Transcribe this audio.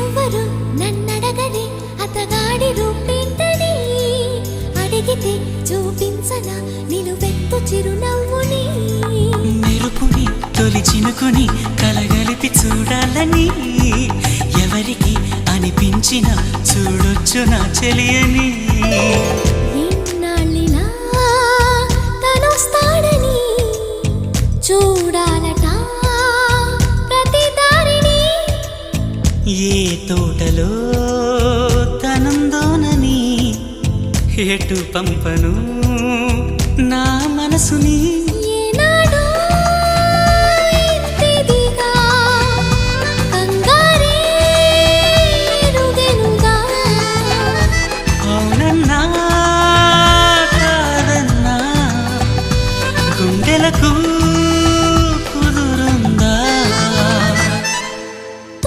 ఎవ్వరు నన్నడగని అతగాడి రూపేంటని అడిగితే చూపించనా నిలువెత్తు చిరునవ్వుని మెరుపుని తొలి చినుకుని కలగలిపి చూడాలని ఎవరికి అనిపించిన చూడొచ్చు నా చెలియని ఎన్నాళ్ళిలా తనొస్తాడని చూడాలట ప్రతి దారిని ఏ తోటలో తనందోనని ఎటు పంపను నా మనసుని